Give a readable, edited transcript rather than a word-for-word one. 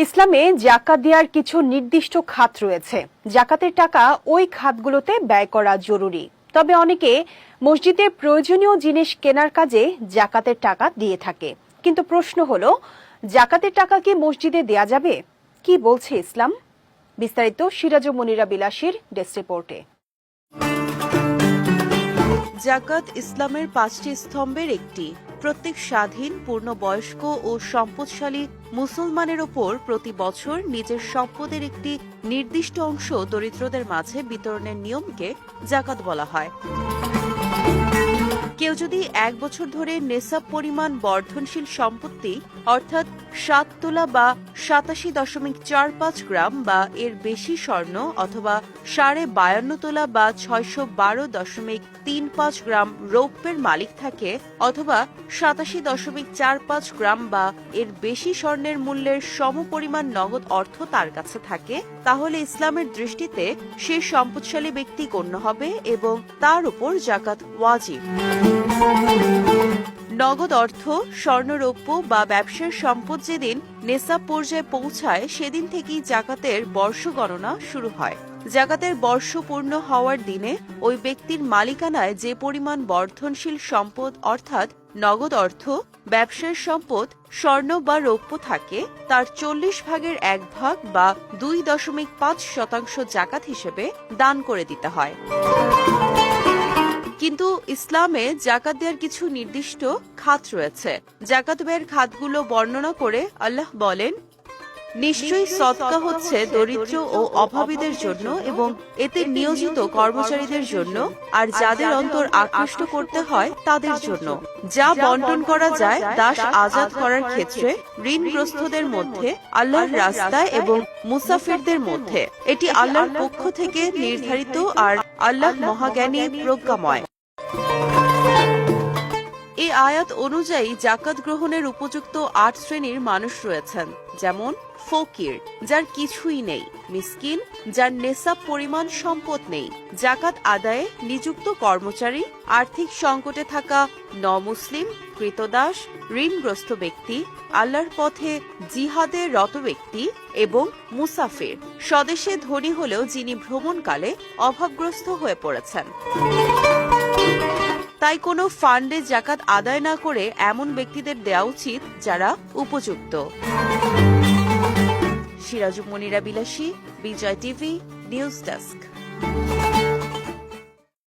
ইসলামে জাকাত দেওয়ার কিছু নির্দিষ্ট খাত রয়েছে। জাকাতের টাকা ওই খাতগুলোতে ব্যয় করা জরুরি। তবে অনেকে মসজিদে প্রয়োজনীয় জিনিস কেনার কাজে জাকাতের টাকা দিয়ে থাকে। কিন্তু প্রশ্ন হলো, জাকাতের টাকা কি মসজিদে দেয়া যাবে? কি বলছে ইসলাম? বিস্তারিত সিরাজু মনিরা বিলাসীর ডেস্ক রিপোর্টে। জাকাত ইসলামের 5টি স্তম্ভের একটি। প্রত্যেক স্বাধীন, পূর্ণবয়স্ক ও সম্পদশালী মুসলমানের ওপর প্রতি বছর নিজের সম্পদের একটি নির্দিষ্ট অংশ দরিদ্রদের মাঝে বিতরণের নিয়মকে জাকাত বলা হয়। কেউ যদি 1 বছর ধরে নেসাব পরিমাণ বর্ধনশীল সম্পত্তি অর্থাৎ 7 তোলা বা 87.45 গ্রাম বা এর বেশি স্বর্ণ অথবা 52.5 তোলা বা 612.35 গ্রাম রৌপ্যের মালিক থাকে অথবা 87.45 গ্রাম বা এর বেশি স্বর্ণের মূল্যের সমপরিমাণ নগদ অর্থ তার কাছে থাকে, তাহলে ইসলামের দৃষ্টিতে সে সম্পদশালী ব্যক্তি গণ্য হবে এবং তার উপর জাকাত ওয়াজিব। নগদ অর্থ, স্বর্ণরৌপ্য বা ব্যবসার সম্পদ যেদিন নেসাব পর্যায়ে পৌঁছায় সেদিন থেকেই জাকাতের বর্ষ গণনা শুরু হয়। জাকাতের বর্ষ পূর্ণ হওয়ার দিনে ওই ব্যক্তির মালিকানায় যে পরিমাণ বর্ধনশীল সম্পদ অর্থাৎ নগদ অর্থ, ব্যবসার সম্পদ, স্বর্ণ বা রৌপ্য থাকে তার 40 ভাগের 1 ভাগ বা 2.5% জাকাত হিসেবে দান করে দিতে হয়। কিন্তু ইসলামে জাকাত দেওয়ার কিছু নির্দিষ্ট খাত রয়েছে। জাকাত ব্যয়ের খাতগুলো বর্ণনা করে আল্লাহ বলেন, নিশ্চয়ই সদকা হচ্ছে দরিদ্র ও অভাবীদের জন্য এবং এতে নিয়োজিত কর্মচারীদের জন্য আর যাদের অন্তর আকৃষ্ট করতে হয় তাদের জন্য, যা বন্টন করা যায় দাস আজাদ করার ক্ষেত্রে, ঋণগ্রস্তদের মধ্যে, আল্লাহর রাস্তায় এবং মুসাফিরদের মধ্যে। এটি আল্লাহর পক্ষ থেকে নির্ধারিত আর আল্লাহ মহাজ্ঞানী, প্রজ্ঞাময়। এই আয়াত অনুযায়ী জাকাত গ্রহণের উপযুক্ত 8 শ্রেণীর মানুষ রয়েছেন, যেমন ফকির, যার কিছুই নেই; মিসকিন, যার নেসাব পরিমাণ সম্পদ নেই; জাকাত আদায়ে নিযুক্ত কর্মচারী; আর্থিক সংকটে থাকা নমুসলিম, কৃতদাস, ঋণগ্রস্ত ব্যক্তি; আল্লাহর পথে জিহাদে রত ব্যক্তি এবং মুসাফির, স্বদেশে ধনী হলেও যিনি ভ্রমণকালে অভাবগ্রস্ত হয়ে পড়েছেন। তাই কোনো ফান্ডে জাকাত আদায় না করে এমন ব্যক্তিদের দেওয়া উচিত যারা উপযুক্ত। সিরাজু মনিরা বিলাসী, বিজয় টিভি, নিউজ ডেস্ক।